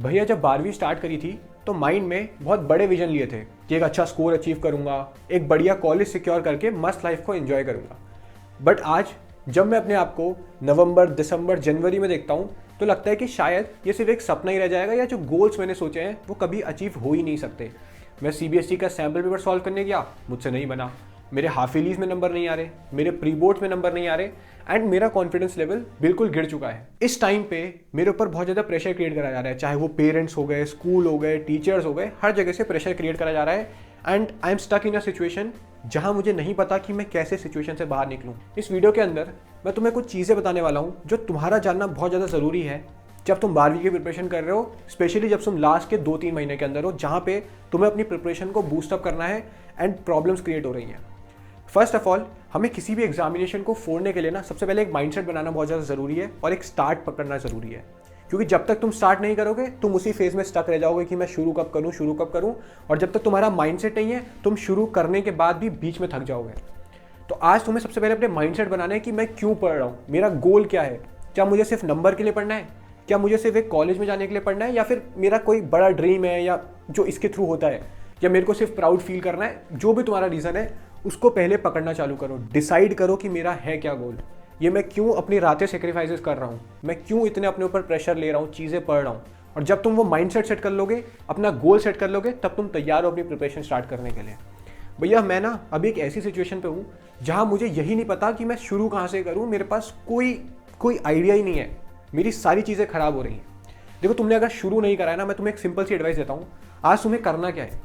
भैया जब 12वीं स्टार्ट करी थी तो माइंड में बहुत बड़े विजन लिए थे कि एक अच्छा स्कोर अचीव करूंगा, एक बढ़िया कॉलेज सिक्योर करके मस्त लाइफ को एंजॉय करूंगा। बट आज जब मैं अपने आप को नवंबर, दिसंबर, जनवरी में देखता हूं तो लगता है कि शायद ये सिर्फ एक सपना ही रह जाएगा या जो गोल्स मैंने सोचे हैं वो कभी अचीव हो ही नहीं सकते। मैं सीबीएसई का सैम्पल पेपर सॉल्व करने गया, मुझसे नहीं बना। मेरे हाफ ईयरलीज में नंबर नहीं आ रहे, मेरे प्री बोर्ड्स में नंबर नहीं आ रहे एंड मेरा कॉन्फिडेंस लेवल बिल्कुल गिर चुका है। इस टाइम पे मेरे ऊपर बहुत ज़्यादा प्रेशर क्रिएट करा जा रहा है, चाहे वो पेरेंट्स हो गए, स्कूल हो गए, टीचर्स हो गए, हर जगह से प्रेशर क्रिएट करा जा रहा है and I am stuck in a situation जहां मुझे नहीं पता कि मैं कैसे सिचुएशन से बाहर निकलूं। इस वीडियो के अंदर मैं तुम्हें कुछ चीज़ें बताने वाला हूं जो तुम्हारा जानना बहुत ज़्यादा ज़रूरी है जब तुम 12वीं की प्रिपरेशन कर रहे हो, स्पेशली जब तुम लास्ट के 2-3 महीने के अंदर हो जहाँ पे तुम्हें अपनी प्रिपरेशन को बूस्टअप करना है एंड प्रॉब्लम्स क्रिएट हो रही हैं। फर्स्ट ऑफ ऑल, हमें किसी भी एग्जामिनेशन को फोड़ने के लिए ना सबसे पहले एक माइंडसेट बनाना बहुत ज़्यादा ज़रूरी है और एक स्टार्ट पकड़ना ज़रूरी है। क्योंकि जब तक तुम स्टार्ट नहीं करोगे तुम उसी फेज में स्टक रह जाओगे कि मैं शुरू कब करूँ, और जब तक तुम्हारा माइंडसेट नहीं है तुम शुरू करने के बाद भी बीच में थक जाओगे। तो आज तुम्हें सबसे पहले अपने माइंडसेट बनाना है कि मैं क्यों पढ़ रहा हूँ, मेरा गोल क्या है। क्या मुझे सिर्फ नंबर के लिए पढ़ना है, क्या मुझे सिर्फ एक कॉलेज में जाने के लिए पढ़ना है, या फिर मेरा कोई बड़ा ड्रीम है या जो इसके थ्रू होता है, या मेरे को सिर्फ प्राउड फील करना है। जो भी तुम्हारा रीज़न है उसको पहले पकड़ना चालू करो। डिसाइड करो कि मेरा है क्या गोल, ये मैं क्यों अपनी रातें सेक्रीफाइसेस कर रहा हूँ, मैं क्यों इतने अपने ऊपर प्रेशर ले रहा हूँ, चीज़ें पढ़ रहा हूँ। और जब तुम वो माइंडसेट सेट कर लोगे, अपना गोल सेट कर लोगे, तब तुम तैयार हो अपनी प्रिपरेशन स्टार्ट करने के लिए। भैया मैं ना अभी एक ऐसी सिचुएशन पे हूँ जहाँ मुझे यही नहीं पता कि मैं शुरू कहाँ से करूँ। मेरे पास कोई आइडिया ही नहीं है, मेरी सारी चीज़ें खराब हो रही हैं। देखो, तुमने अगर शुरू नहीं करा है ना, मैं तुम्हें एक सिंपल सी एडवाइस देता हूँ। आज तुम्हें करना क्या है,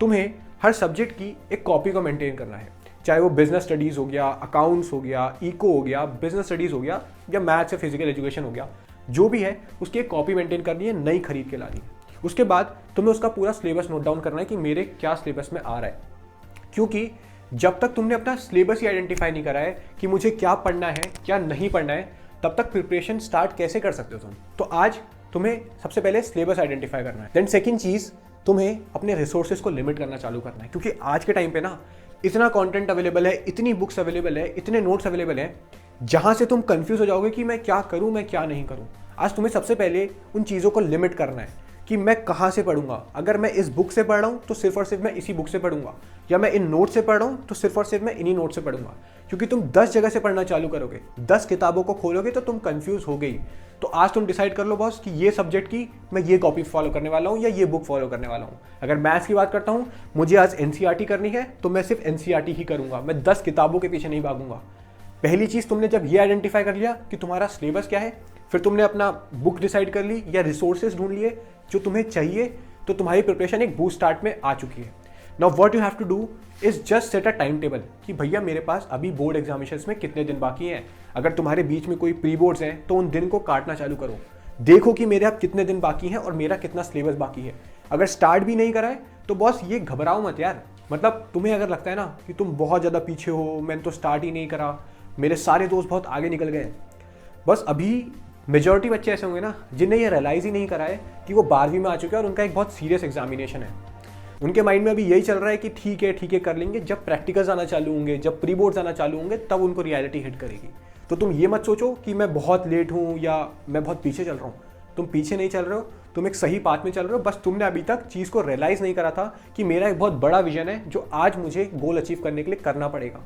तुम्हें हर सब्जेक्ट की एक कॉपी को मेंटेन करना है। चाहे वो बिजनेस स्टडीज़ हो गया, अकाउंट्स हो गया, इको हो गया, बिजनेस स्टडीज़ हो गया, या मैथ्स या फिजिकल एजुकेशन हो गया, जो भी है उसकी एक कॉपी मेंटेन करनी है, नई खरीद के लानी है। उसके बाद तुम्हें उसका पूरा सिलेबस नोट डाउन करना है कि मेरे क्या सिलेबस में आ रहा है। क्योंकि जब तक तुमने अपना सिलेबस ही आइडेंटिफाई नहीं करा है कि मुझे क्या पढ़ना है क्या नहीं पढ़ना है, तब तक प्रिपरेशन स्टार्ट कैसे कर सकते हो तुम। तो आज तुम्हें सबसे पहले सिलेबस आइडेंटिफाई करना है। देन सेकंड चीज़, तुम्हें अपने रिसोर्सेज को लिमिट करना चालू करना है। क्योंकि आज के टाइम पे ना इतना कंटेंट अवेलेबल है, इतनी बुक्स अवेलेबल है, इतने नोट्स अवेलेबल हैं, जहाँ से तुम कंफ्यूज हो जाओगे कि मैं क्या करूँ, मैं क्या नहीं करूँ। आज तुम्हें सबसे पहले उन चीज़ों को लिमिट करना है कि मैं कहाँ से पढ़ूंगा। अगर मैं इस बुक से पढ़ रहा हूँ तो सिर्फ और सिर्फ मैं इसी बुक से पढ़ूंगा, या मैं इन नोट से पढ़ रहा हूँ तो सिर्फ और सिर्फ मैं इन्हीं नोट से पढ़ूंगा। क्योंकि तुम 10 जगह से पढ़ना चालू करोगे, 10 किताबों को खोलोगे तो तुम कंफ्यूज हो गई। तो आज तुम डिसाइड कर लो बॉस कि ये सब्जेक्ट की मैं ये कॉपी फॉलो करने वाला हूँ या ये बुक फॉलो करने वाला हूँ। अगर मैथ्स की बात करता हूँ, मुझे आज एनसीईआरटी करनी है तो मैं सिर्फ एनसीईआरटी ही करूँगा, मैं 10 किताबों के पीछे नहीं भागूंगा। पहली चीज़ तुमने जब ये आइडेंटिफाई कर लिया कि तुम्हारा सिलेबस क्या है, फिर तुमने अपना बुक डिसाइड कर ली या रिसोर्सेज ढूंढ लिए जो तुम्हें चाहिए, तो तुम्हारी प्रिपरेशन एक बूस्ट स्टार्ट में आ चुकी है। Now what you have to do is just set a time table कि भैया मेरे पास अभी बोर्ड एग्जामिनेशंस में कितने दिन बाकी हैं। अगर तुम्हारे बीच में कोई प्री बोर्ड्स हैं तो उन दिन को काटना चालू करो। देखो कि मेरे अब कितने दिन बाकी हैं और मेरा कितना सिलेबस बाकी है। अगर स्टार्ट भी नहीं करा है तो बॉस ये घबराओ मत यार। मतलब तुम्हें अगर लगता है ना कि तुम बहुत ज़्यादा पीछे हो, मैंने तो स्टार्ट ही नहीं करा, मेरे सारे दोस्त बहुत आगे निकल गए, बस अभी मेजॉरिटी बच्चे ऐसे होंगे ना जिन्हें ये रियलाइज़ ही नहीं करा है कि वो 12वीं में आ चुके हैं और उनका एक बहुत सीरियस एग्जामिनेशन है। उनके माइंड में अभी यही चल रहा है कि ठीक है कर लेंगे। जब प्रैक्टिकल्स आना चालू होंगे, जब प्री बोर्ड्स आना चालू होंगे, तब उनको रियलिटी हिट करेगी। तो तुम ये मत सोचो कि मैं बहुत लेट हूँ या मैं बहुत पीछे चल रहा हूँ। तुम पीछे नहीं चल रहे हो, तुम एक सही पाथ में चल रहे हो। बस तुमने अभी तक चीज़ को रियलाइज़ नहीं करा था कि मेरा एक बहुत बड़ा विजन है जो आज मुझे गोल अचीव करने के लिए करना पड़ेगा।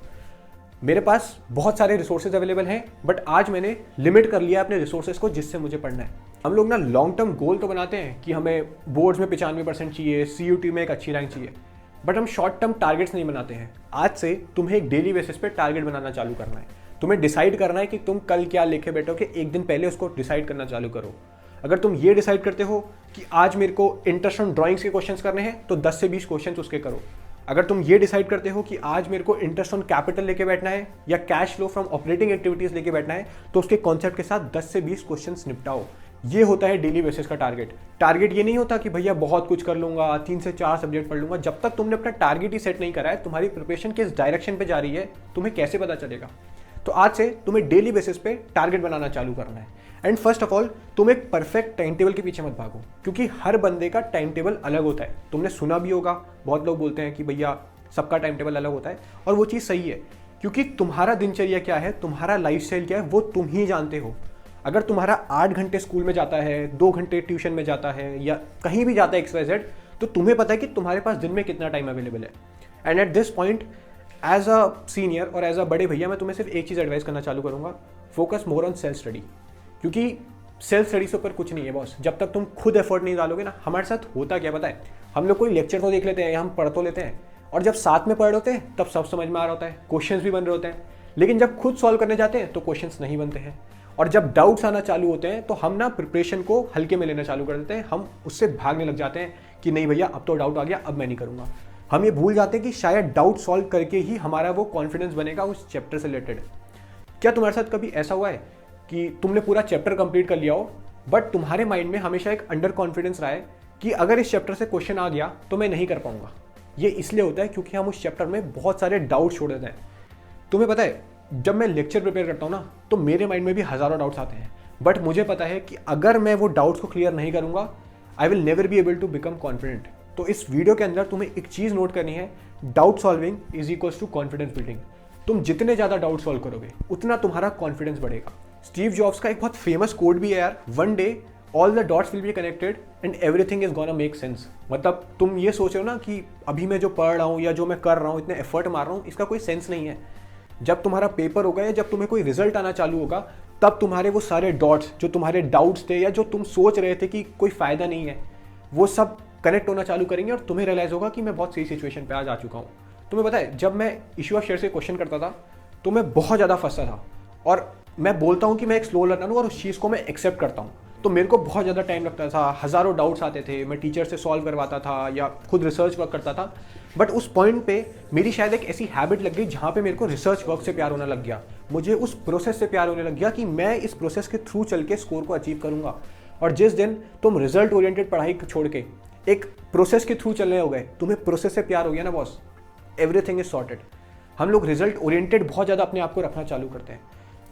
मेरे पास बहुत सारे रिसोर्सेज अवेलेबल हैं, बट आज मैंने लिमिट कर लिया अपने रिसोर्सेज को जिससे मुझे पढ़ना है। हम लोग ना लॉन्ग टर्म गोल तो बनाते हैं कि हमें बोर्ड्स में 95% चाहिए, CUT में एक अच्छी रैंक चाहिए, बट हम शॉर्ट टर्म टारगेट्स नहीं बनाते हैं। आज से तुम्हें एक डेली बेसिस पे टारगेट बनाना चालू करना है। तुम्हें डिसाइड करना है कि तुम कल क्या लिखे बैठोगे, एक दिन पहले उसको डिसाइड करना चालू करो। अगर तुम ये डिसाइड करते हो कि आज मेरे को इंटरेस्ट ऑन ड्राइंग्स के क्वेश्चंस करने हैं तो 10 से 20 क्वेश्चंस उसके करो। अगर तुम ये डिसाइड करते हो कि आज मेरे को इंटरेस्ट ऑन कैपिटल लेके बैठना है या cash flow from operating activities लेके बैठना है, तो उसके कॉन्सेप्ट के साथ 10 से 20 क्वेश्चंस निपटाओ। ये होता है डेली बेसिस का टारगेट। टारगेट ये नहीं होता कि भैया बहुत कुछ कर लूंगा, 3 से 4 सब्जेक्ट पढ़ लूंगा। जब तक तुमने अपना टारगेट ही सेट नहीं करा है, तुम्हारी प्रिपरेशन किस डायरेक्शन पे जा रही है, तुम्हें कैसे पता चलेगा। तो आज से तुम्हें डेली बेसिस पे टारगेट बनाना चालू करना है। एंड फर्स्ट ऑफ ऑल, तुम एक परफेक्ट टाइम टेबल के पीछे मत भागो, क्योंकि हर बंदे का टाइम टेबल अलग होता है। तुमने सुना भी होगा, बहुत लोग बोलते हैं कि भैया सबका टाइम टेबल अलग होता है, और वो चीज़ सही है। क्योंकि तुम्हारा दिनचर्या क्या है, तुम्हारा लाइफस्टाइल क्या है, वो तुम ही जानते हो। अगर तुम्हारा 8 घंटे स्कूल में जाता है, 2 घंटे ट्यूशन में जाता है या कहीं भी जाता है XYZ, तो तुम्हें पता है कि तुम्हारे पास दिन में कितना टाइम अवेलेबल है। And at this point as a senior और एज अ बड़े भैया मैं तुम्हें सिर्फ एक चीज़ एडवाइस करना चालू करूँगा, focus more on self study. क्योंकि सेल्फ स्टडी से ऊपर कुछ नहीं है बॉस। जब तक तुम खुद एफर्ट नहीं डालोगे ना, हमारे साथ होता क्या पता है, हम लोग कोई लेक्चर तो देख लेते हैं या हम पढ़ तो लेते हैं, और जब साथ में पढ़ रहे होते हैं तब सब समझ में आ रहा होता है, क्वेश्चंस भी बन रहे होते हैं, लेकिन जब खुद सॉल्व करने जाते हैं तो क्वेश्चंस नहीं बनते हैं। और जब डाउट्स आना चालू होते हैं तो हम ना प्रिपरेशन को हल्के में लेना चालू कर देते हैं, हम उससे भागने लग जाते हैं कि नहीं भैया अब तो डाउट आ गया, अब मैं नहीं करूँगा। हम ये भूल जाते हैं कि शायद डाउट सॉल्व करके ही हमारा वो कॉन्फिडेंस बनेगा उस चैप्टर से रिलेटेड। क्या तुम्हारे साथ कभी ऐसा हुआ है कि तुमने पूरा चैप्टर कंप्लीट कर लिया हो, बट तुम्हारे माइंड में हमेशा एक अंडर कॉन्फिडेंस रहा है कि अगर इस चैप्टर से क्वेश्चन आ गया तो मैं नहीं कर पाऊंगा? ये इसलिए होता है क्योंकि हम उस चैप्टर में बहुत सारे डाउट छोड़ देते हैं। तुम्हें पता है, जब मैं लेक्चर प्रिपेयर करता हूँ ना, तो मेरे माइंड में भी हज़ारों डाउट्स आते हैं, बट मुझे पता है कि अगर मैं वो डाउट्स को क्लियर नहीं करूँगा, I will never be able to become confident. तो इस वीडियो के अंदर तुम्हें एक चीज़ नोट करनी है, doubt solving is equals to confidence building. तुम जितने ज़्यादा डाउट सॉल्व करोगे उतना तुम्हारा कॉन्फिडेंस बढ़ेगा। स्टीव जॉब्स का एक बहुत फेमस कोड भी है यार, one day all the dots will be connected and everything is gonna make sense. मतलब तुम ये सोच रहे हो ना कि अभी मैं जो पढ़ रहा हूँ या जो मैं कर रहा हूँ, इतने एफर्ट मार रहा हूँ, इसका कोई सेंस नहीं है। जब तुम्हारा पेपर होगा या जब तुम्हें कोई रिजल्ट आना चालू होगा, तब तुम्हारे वो सारे डॉट्स जो तुम्हारे डाउट्स थे या जो तुम सोच रहे थे कि कोई फायदा नहीं है, वो सब कनेक्ट होना चालू करेंगे और तुम्हें रियलाइज होगा कि मैं बहुत सही सिचुएशन पे आज आ चुका हूँ। तुम्हें पता है, जब मैं इशू ऑफ शेयर से क्वेश्चन करता था तो मैं बहुत ज़्यादा फंसता था, और मैं बोलता हूँ कि मैं एक स्लो लर्नर हूँ और उस चीज़ को मैं एक्सेप्ट करता हूँ, तो मेरे को बहुत ज़्यादा टाइम लगता था, हज़ारों डाउट्स आते थे, मैं टीचर से सॉल्व करवाता था या खुद रिसर्च वर्क करता था। बट उस पॉइंट पे मेरी शायद एक ऐसी हैबिट लग गई जहाँ पे मेरे को रिसर्च वर्क से प्यार होने लग गया, मुझे उस प्रोसेस से प्यार होने लग गया कि मैं इस प्रोसेस के थ्रू चल के स्कोर को अचीव करूँगा। और जिस दिन तुम रिजल्ट ओरिएंटेड पढ़ाई छोड़ के एक प्रोसेस के थ्रू चलने हो गए, तुम्हें प्रोसेस से प्यार हो गया ना बॉस, एवरीथिंग इज सॉर्टेड। हम लोग रिजल्ट ओरिएंटेड बहुत ज़्यादा अपने आप को रखना चालू करते हैं।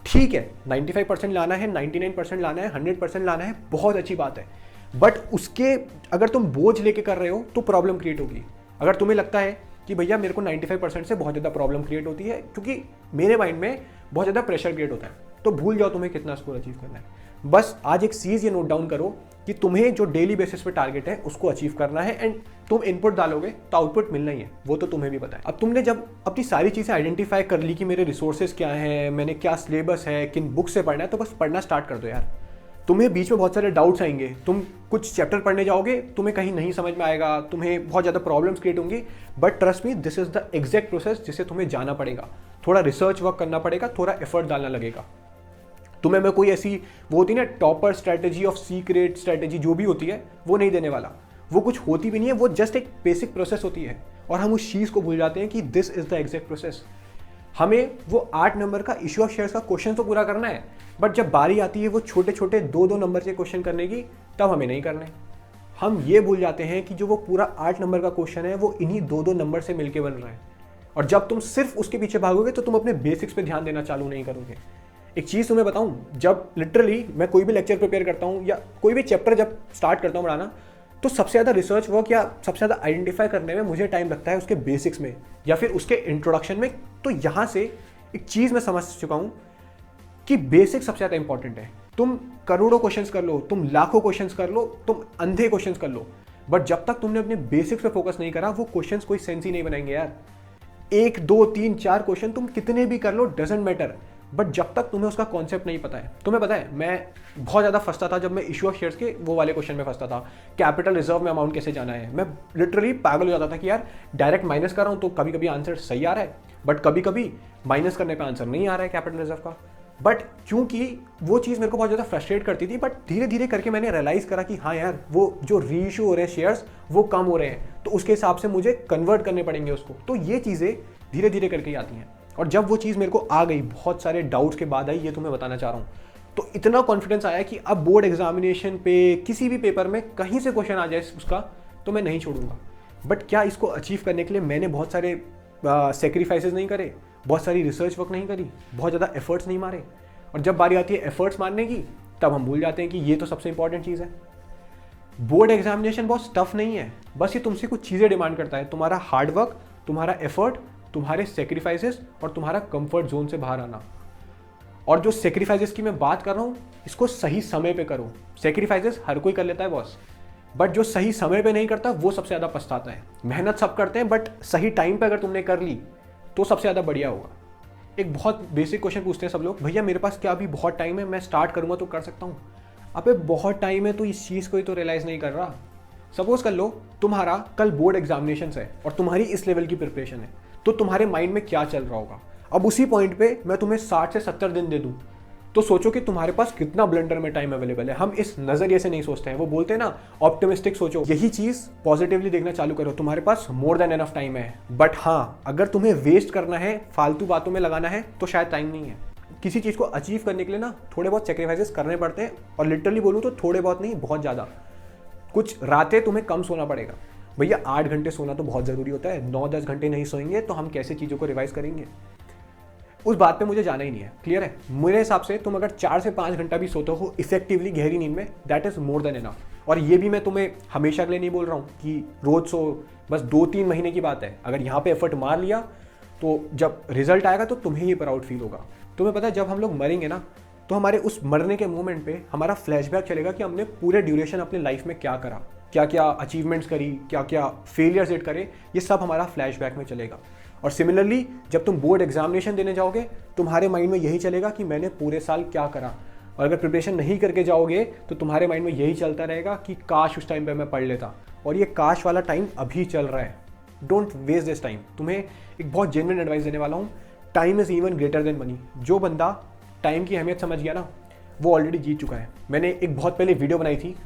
ठीक है, 95% लाना है, 99% लाना है, 100% लाना है, बहुत अच्छी बात है, बट उसके अगर तुम बोझ लेके कर रहे हो तो प्रॉब्लम क्रिएट होगी। अगर तुम्हें लगता है कि भैया मेरे को 95% से बहुत ज़्यादा प्रॉब्लम क्रिएट होती है क्योंकि मेरे माइंड में बहुत ज़्यादा प्रेशर क्रिएट होता है, तो भूल जाओ तुम्हें कितना स्कोर अचीव करना है। बस आज एक चीज़ ये नोट डाउन करो कि तुम्हें जो डेली बेसिस पे टारगेट है उसको अचीव करना है, एंड तुम इनपुट डालोगे तो आउटपुट मिलना ही है, वो तो तुम्हें भी पता है। अब तुमने जब अपनी सारी चीज़ें आइडेंटिफाई कर ली कि मेरे रिसोर्सेज क्या हैं, मैंने क्या सिलेबस है, किन बुक से पढ़ना है, तो बस पढ़ना स्टार्ट कर दो यार। तुम्हें बीच में बहुत सारे डाउट्स आएंगे, तुम कुछ चैप्टर पढ़ने जाओगे, तुम्हें कहीं नहीं समझ में आएगा, तुम्हें बहुत ज़्यादा प्रॉब्लम्स क्रिएट होंगी, but trust me this is the exact process जिसे तुम्हें जाना पड़ेगा। थोड़ा रिसर्च वर्क करना पड़ेगा, थोड़ा एफर्ट डालना लगेगा। तुम्हें मैं कोई ऐसी वो होती है ना topper strategy of secret strategy जो भी होती है, वो नहीं देने वाला, वो कुछ होती भी नहीं है, वो जस्ट एक बेसिक प्रोसेस होती है, और हम उस चीज़ को भूल जाते हैं कि this is the exact process. हमें वो 8 नंबर का इशू ऑफ शेयर्स का क्वेश्चन तो पूरा करना है, बट जब बारी आती है वो छोटे छोटे 2-2 नंबर के क्वेश्चन करने की, तब हमें नहीं करने। हम ये भूल जाते हैं कि जो वो पूरा 8 नंबर का क्वेश्चन है वो इन्हीं 2-2 नंबर से मिलकर बन रहा है, और जब तुम सिर्फ उसके पीछे भागोगे तो तुम अपने बेसिक्स पे ध्यान देना चालू नहीं करोगे। एक चीज़ तुम्हें बताऊं, जब लिटरली मैं कोई भी लेक्चर प्रिपेयर करता हूं या कोई भी चैप्टर जब स्टार्ट करता हूं पढ़ाना, तो सबसे ज़्यादा रिसर्च वर्क या सबसे ज़्यादा आइडेंटिफाई करने में मुझे टाइम लगता है उसके बेसिक्स में या फिर उसके इंट्रोडक्शन में। तो यहाँ से एक चीज़ मैं समझ चुका हूँ कि बेसिक सबसे ज़्यादा इंपॉर्टेंट है। तुम करोड़ों क्वेश्चंस कर लो, तुम लाखों क्वेश्चंस कर लो, तुम अंधे क्वेश्चंस कर लो, बट जब तक तुमने अपने बेसिक्स पे फोकस नहीं करा, वो क्वेश्चंस कोई सेंस ही नहीं बनाएंगे यार। 1, 2, 3, 4 क्वेश्चन तुम कितने भी कर लो, डजेंट मैटर, बट जब तक तुम्हें उसका कॉन्सेप्ट नहीं पता है। तुम्हें पता है, मैं बहुत ज़्यादा फंसता था जब मैं इशू ऑफ शेयर्स के वो वाले क्वेश्चन में फंसता था, कैपिटल रिजर्व में अमाउंट कैसे जाना है। मैं लिटरली पागल हो जाता था कि यार डायरेक्ट माइनस कर रहा हूँ तो कभी कभी आंसर सही आ रहा है, बट कभी कभी माइनस करने पर आंसर नहीं आ रहा है कैपिटल रिजर्व का। बट क्योंकि वो चीज़ मेरे को बहुत ज़्यादा फ्रस्ट्रेट करती थी, बट धीरे धीरे करके मैंने रियलाइज़ करा कि हाँ यार, वो जो रीइशू हो रहे हैं शेयर्स वो कम हो रहे हैं, तो उसके हिसाब से मुझे कन्वर्ट करने पड़ेंगे उसको। तो ये चीज़ें धीरे धीरे करके आती हैं, और जब वो चीज़ मेरे को आ गई, बहुत सारे डाउट्स के बाद आई, ये तो मैं बताना चाह रहा हूँ, तो इतना कॉन्फिडेंस आया कि अब बोर्ड एग्जामिनेशन पे किसी भी पेपर में कहीं से क्वेश्चन आ जाए उसका, तो मैं नहीं छोड़ूंगा। बट क्या इसको अचीव करने के लिए मैंने बहुत सारे सेक्रीफाइसेस नहीं करे, बहुत सारी रिसर्च वर्क नहीं करी, बहुत ज़्यादा एफर्ट्स नहीं मारे, और जब बारी आती है एफर्ट्स मारने की, तब हम भूल जाते हैं कि ये तो सबसे इंपॉर्टेंट चीज़ है। बोर्ड एग्जामिनेशन बहुत टफ नहीं है, बस ये तुमसे कुछ चीज़ें डिमांड करता है, तुम्हारा हार्डवर्क, तुम्हारा एफर्ट, तुम्हारे सेक्रीफाइसेस और तुम्हारा कंफर्ट जोन से बाहर आना। और जो सेक्रीफाइसेस की मैं बात कर रहा हूँ, इसको सही समय पे करो। सेक्रीफाइसेस हर कोई कर लेता है बॉस, बट जो सही समय पे नहीं करता वो सबसे ज़्यादा पछताता है। मेहनत सब करते हैं, बट सही टाइम पे अगर तुमने कर ली तो सबसे ज़्यादा बढ़िया होगा। एक बहुत बेसिक क्वेश्चन पूछते हैं सब लोग, भैया मेरे पास क्या अभी बहुत टाइम है, मैं स्टार्ट करूँगा तो कर सकता हूँ? अबे बहुत टाइम है तो इस चीज़ को ही तो रियलाइज़ नहीं कर रहा। सपोज कर लो तुम्हारा कल बोर्ड एग्जामिनेशन है और तुम्हारी इस लेवल की प्रिपरेशन है, तो तुम्हारे माइंड में क्या चल रहा होगा? अब उसी पॉइंट पे मैं तुम्हें 60 से 70 दिन दे दूं, तो सोचो कि तुम्हारे पास कितना ब्लेंडर में टाइम अवेलेबल है। हम इस नजरिए से नहीं सोचते हैं। वो बोलते हैं ना, ऑप्टिमिस्टिक सोचो। यही चीज पॉजिटिवली देखना चालू करो। तुम्हारे पास मोर देन एनफ टाइम है, बट हाँ, अगर तुम्हें वेस्ट करना है, फालतू बातों में लगाना है, तो शायद टाइम नहीं है। किसी चीज को अचीव करने के लिए ना थोड़े बहुत सेक्रीफाइसेस करने पड़ते हैं, और लिटरली बोलूँ तो थोड़े बहुत नहीं, बहुत ज्यादा। कुछ रातें तुम्हें कम सोना पड़ेगा। भैया 8 घंटे सोना तो बहुत जरूरी होता है। 9-10 घंटे नहीं सोएंगे तो हम कैसे चीजों को रिवाइज करेंगे? उस बात पे मुझे जाना ही नहीं है। क्लियर है? मेरे हिसाब से तुम अगर 4 से 5 घंटा भी सोते हो इफेक्टिवली गहरी नींद में, that is more than enough. और ये भी मैं तुम्हें हमेशा के लिए नहीं बोल रहा हूँ कि रोज सो, बस 2-3 महीने की बात है। अगर यहाँ पे एफर्ट मार लिया तो जब रिजल्ट आएगा तो तुम्हें ही प्राउड फील होगा। तुम्हें पता है जब हम लोग मरेंगे ना, तो हमारे उस मरने के मोमेंट पे हमारा फ्लैशबैक चलेगा कि हमने पूरे ड्यूरेशन अपने लाइफ में क्या करा, क्या क्या अचीवमेंट्स करी, क्या क्या फेलियर्स हिट करे, ये सब हमारा फ्लैशबैक में चलेगा। और सिमिलरली जब तुम बोर्ड एग्जामिनेशन देने जाओगे, तुम्हारे माइंड में यही चलेगा कि मैंने पूरे साल क्या करा। और अगर प्रिपरेशन नहीं करके जाओगे तो तुम्हारे माइंड में यही चलता रहेगा कि काश उस टाइम पे मैं पढ़ लेता। और ये काश वाला टाइम अभी चल रहा है। Don't waste this time. तुम्हें एक बहुत जेन्युइन एडवाइस देने वाला हूँ, time is even greater than money. जो बंदा टाइम की अहमियत समझ गया ना, वो ऑलरेडी जीत चुका है। मैंने एक बहुत पहले वीडियो बनाई थी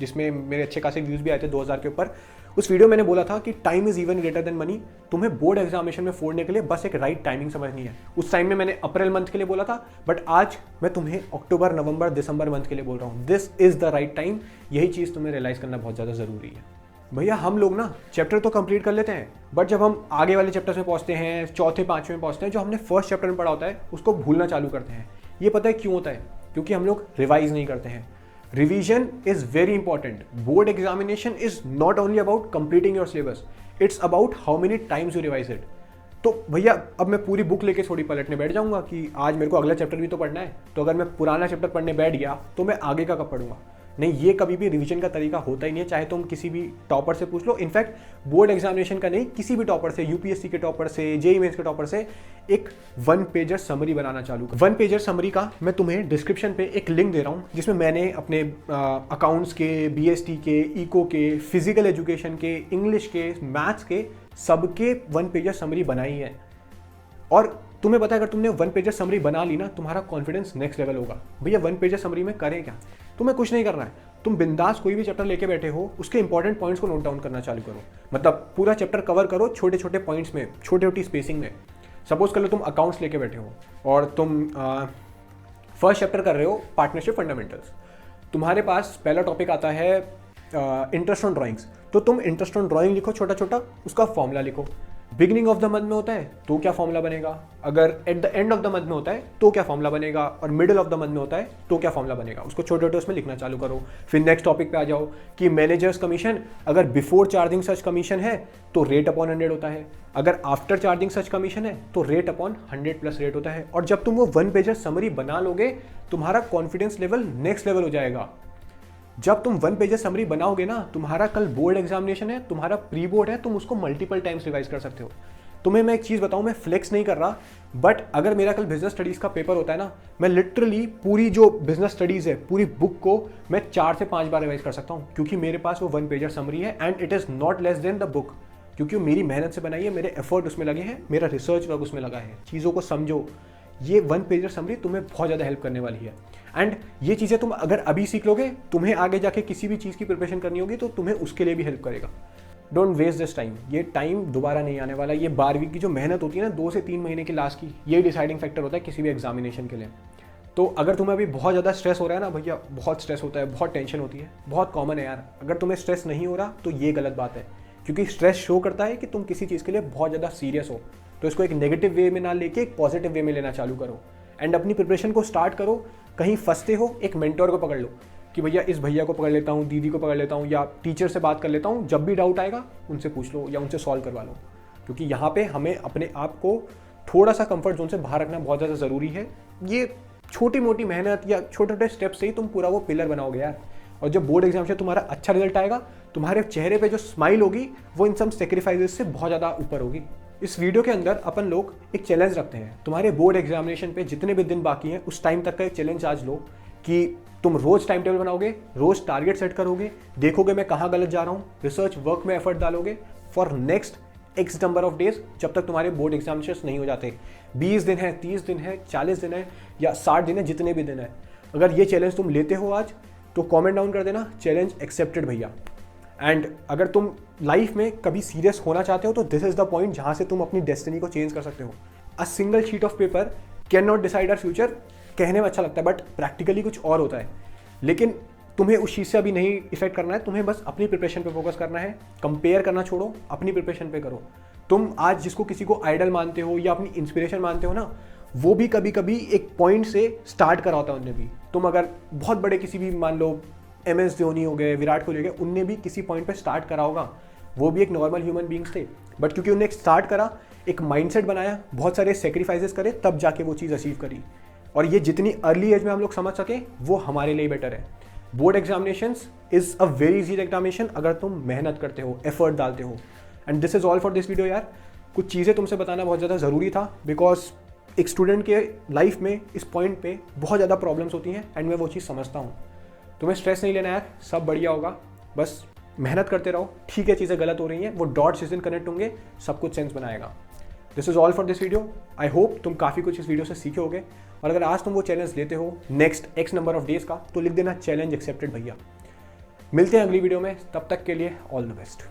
जिसमें मेरे अच्छे खासे व्यूज़ भी आए थे 2000 के ऊपर। उस वीडियो में मैंने बोला था कि time is even greater than money. तुम्हें बोर्ड एग्जामिनेशन में फोड़ने के लिए बस एक राइट टाइमिंग समझनी है। उस टाइम में मैंने अप्रैल मंथ के लिए बोला था, बट आज मैं तुम्हें अक्टूबर, नवंबर, दिसंबर मंथ के लिए बोल रहा हूँ। This is the right time. यही चीज़ तुम्हें रियलाइज करना बहुत ज़्यादा ज़रूरी है। भैया हम लोग ना चैप्टर तो कंप्लीट कर लेते हैं, बट जब हम आगे वाले चैप्टर्स में पहुंचते हैं, चौथे 5वें में पहुंचते हैं, जो हमने फर्स्ट चैप्टर में पढ़ा होता है उसको भूलना चालू करते हैं। ये पता है क्यों होता है? क्योंकि हम लोग रिवाइज नहीं करते हैं। Revision is very important. Board examination is not only about completing your syllabus, it's about how many times you revise it. तो भैया अब मैं पूरी बुक लेके थोड़ी पलटने बैठ जाऊंगा कि आज मेरे को अगला चैप्टर भी तो पढ़ना है, तो अगर मैं पुराना चैप्टर पढ़ने बैठ गया तो मैं आगे का कब पढ़ूंगा? नहीं, ये कभी भी रिवीजन का तरीका होता ही नहीं है। चाहे तुम किसी भी टॉपर से पूछ लो, इनफैक्ट बोर्ड एग्जामिनेशन का नहीं, किसी भी टॉपर से, यूपीएससी के टॉपर से, जेईई मेंस के टॉपर से, एक 1 पेजर समरी बनाना चालू कर। 1 पेजर समरी का मैं तुम्हें डिस्क्रिप्शन पे एक लिंक दे रहा हूँ, जिसमें मैंने अपने अकाउंट्स के, बीएसटी के, इको के, फिजिकल एजुकेशन के, इंग्लिश के, मैथ्स के, सबके 1 पेजर समरी बनाई है। और तुम्हें पता है अगर तुमने 1 पेजर समरी बना ली ना, तुम्हारा कॉन्फिडेंस नेक्स्ट लेवल होगा। भैया 1 पेजर समरी में करें क्या? तुम्हें कुछ नहीं करना है। तुम बिंदास कोई भी चैप्टर लेके बैठे हो, उसके इंपॉर्टेंट पॉइंट्स को नोट डाउन करना चालू करो। मतलब पूरा चैप्टर कवर करो छोटे छोटे पॉइंट्स में, छोटी छोटी स्पेसिंग में। सपोज कर लो तुम अकाउंट्स लेके बैठे हो और तुम फर्स्ट चैप्टर कर रहे हो पार्टनरशिप फंडामेंटल्स। तुम्हारे पास पहला टॉपिक आता है इंटरेस्ट ऑन ड्राइंग्स, तो तुम इंटरेस्ट ऑन ड्राइंग लिखो छोटा छोटा, उसका फॉर्मूला लिखो। बिगिनिंग ऑफ द मंथ में होता है तो क्या फॉर्मूला बनेगा, अगर at the end of the month में होता है तो क्या फॉर्मूला बनेगा, और मिडिल ऑफ द मंथ में होता है तो क्या फॉर्मूला बनेगा, उसको छोटे छोटे उसमें लिखना चालू करो। फिर नेक्स्ट टॉपिक पे आ जाओ कि मैनेजर्स कमीशन, अगर बिफोर चार्जिंग सच कमीशन है तो रेट अपॉन 100 होता है, अगर आफ्टर चार्जिंग सच कमीशन है तो रेट अपॉन 100 प्लस रेट होता है। और जब तुम वो 1 पेजर समरी बना लोगे, तुम्हारा कॉन्फिडेंस लेवल नेक्स्ट लेवल हो जाएगा। जब तुम 1 पेजर समरी बनाओगे ना, तुम्हारा कल बोर्ड एग्जामिनेशन है, तुम्हारा प्री बोर्ड है, तुम उसको मल्टीपल टाइम्स रिवाइज कर सकते हो। तुम्हें मैं एक चीज़ बताऊं, मैं फ्लेक्स नहीं कर रहा, बट अगर मेरा कल बिजनेस स्टडीज़ का पेपर होता है ना, मैं लिटरली पूरी जो बिजनेस स्टडीज़ है, पूरी बुक को मैं 4 से 5 बार रिवाइज कर सकता हूं, क्योंकि मेरे पास वो 1 पेजर समरी है and it is not less than the book. क्योंकि मेरी मेहनत से बनाई है, मेरे एफर्ट उसमें लगे हैं, मेरा रिसर्च वर्क उसमें लगा है। चीज़ों को समझो। ये 1 पेजर समरी तुम्हें बहुत ज़्यादा हेल्प करने वाली है। एंड ये चीज़ें तुम अगर अभी सीख लोगे, तुम्हें आगे जाके किसी भी चीज़ की प्रिपरेशन करनी होगी तो तुम्हें उसके लिए भी हेल्प करेगा। Don't waste this time. ये टाइम दोबारा नहीं आने वाला। ये 12वीं की जो मेहनत होती है ना, 2 से 3 महीने की लास्ट की, यही डिसाइडिंग फैक्टर होता है किसी भी एग्जामिनेशन के लिए। तो अगर तुम्हें अभी बहुत ज़्यादा स्ट्रेस हो रहा है ना भैया, बहुत स्ट्रेस होता है, बहुत टेंशन होती है, बहुत कॉमन है यार। अगर तुम्हें स्ट्रेस नहीं हो रहा तो ये गलत बात है, क्योंकि स्ट्रेस शो करता है कि तुम किसी चीज़ के लिए बहुत ज़्यादा सीरियस हो। तो इसको एक नेगेटिव वे में ना लेके एक पॉजिटिव वे में लेना चालू करो एंड अपनी प्रिपरेशन को स्टार्ट करो। कहीं फंसते हो, एक मेंटोर को पकड़ लो कि भैया इस भैया को पकड़ लेता हूँ, दीदी को पकड़ लेता हूँ, या टीचर से बात कर लेता हूँ। जब भी डाउट आएगा उनसे पूछ लो या उनसे सॉल्व करवा लो, क्योंकि यहाँ पे हमें अपने आप को थोड़ा सा कंफर्ट जोन से बाहर रखना बहुत ज़्यादा ज़रूरी है। ये छोटी मोटी मेहनत या छोटे छोटे स्टेप से ही तुम पूरा वो पिलर बनाओगे यार। और जब बोर्ड एग्जाम से तुम्हारा अच्छा रिजल्ट आएगा, तुम्हारे चेहरे पे जो स्माइल होगी वो इन सब सेक्रीफाइसेस से बहुत ज़्यादा ऊपर होगी। इस वीडियो के अंदर अपन लोग एक चैलेंज रखते हैं। तुम्हारे बोर्ड एग्जामिनेशन पे जितने भी दिन बाकी हैं उस टाइम तक का एक चैलेंज आज लो कि तुम रोज टाइम टेबल बनाओगे, रोज टारगेट सेट करोगे, देखोगे मैं कहाँ गलत जा रहा हूँ, रिसर्च वर्क में एफर्ट डालोगे for next x number of days, जब तक तुम्हारे बोर्ड एग्जामिनेशन नहीं हो जाते। 20 दिन है, 30 दिन है, 40 दिन है या 60 दिन है, जितने भी दिन है। अगर ये चैलेंज तुम लेते हो आज तो कमेंट डाउन कर देना चैलेंज एक्सेप्टेड भैया। एंड अगर तुम लाइफ में कभी सीरियस होना चाहते हो तो दिस इज द पॉइंट जहाँ से तुम अपनी डेस्टिनी को चेंज कर सकते हो। A single sheet of paper can not decide our future. कहने में अच्छा लगता है बट प्रैक्टिकली कुछ और होता है। लेकिन तुम्हें उस चीज़ से अभी नहीं इफेक्ट करना है, तुम्हें बस अपनी प्रिपरेशन पे फोकस करना है। कंपेयर करना छोड़ो, अपनी प्रिपरेशन पे करो। तुम आज जिसको किसी को आइडल मानते हो या अपनी इंस्पिरेशन मानते हो ना, वो भी कभी कभी एक पॉइंट से स्टार्ट करा होता है उनने भी। तुम अगर बहुत बड़े किसी भी, मान लो MS धोनी हो गए, विराट कोहली हो गए, उनने भी किसी पॉइंट पे स्टार्ट करा होगा। वो भी एक नॉर्मल ह्यूमन बींग्स थे, बट क्योंकि उन्हें स्टार्ट करा, एक माइंडसेट बनाया, बहुत सारे सेक्रीफाइसेस करे, तब जाके वो चीज़ अचीव करी। और ये जितनी अर्ली एज में हम लोग समझ सकें वो हमारे लिए बेटर है। Board examinations is a very easy examination अगर तुम मेहनत करते हो, एफर्ट डालते हो। And this is all for this video यार। कुछ चीज़ें तुमसे बताना बहुत ज़्यादा ज़रूरी था बिकॉज एक स्टूडेंट के लाइफ में इस पॉइंट पे बहुत ज़्यादा प्रॉब्लम्स होती हैं एंड मैं वो चीज़ समझता हूँ। तुम्हें स्ट्रेस नहीं लेना यार, सब बढ़िया होगा, बस मेहनत करते रहो। ठीक है, चीज़ें गलत हो रही हैं, वो डॉट्स जिस दिन कनेक्ट होंगे सब कुछ सेंस बनाएगा। This is all for this video. I hope तुम काफ़ी कुछ इस वीडियो से सीखे होगे। और अगर आज तुम वो चैलेंज लेते हो next x number of days का, तो लिख देना चैलेंज एक्सेप्टेड भैया। मिलते हैं अगली वीडियो में, तब तक के लिए ऑल द बेस्ट।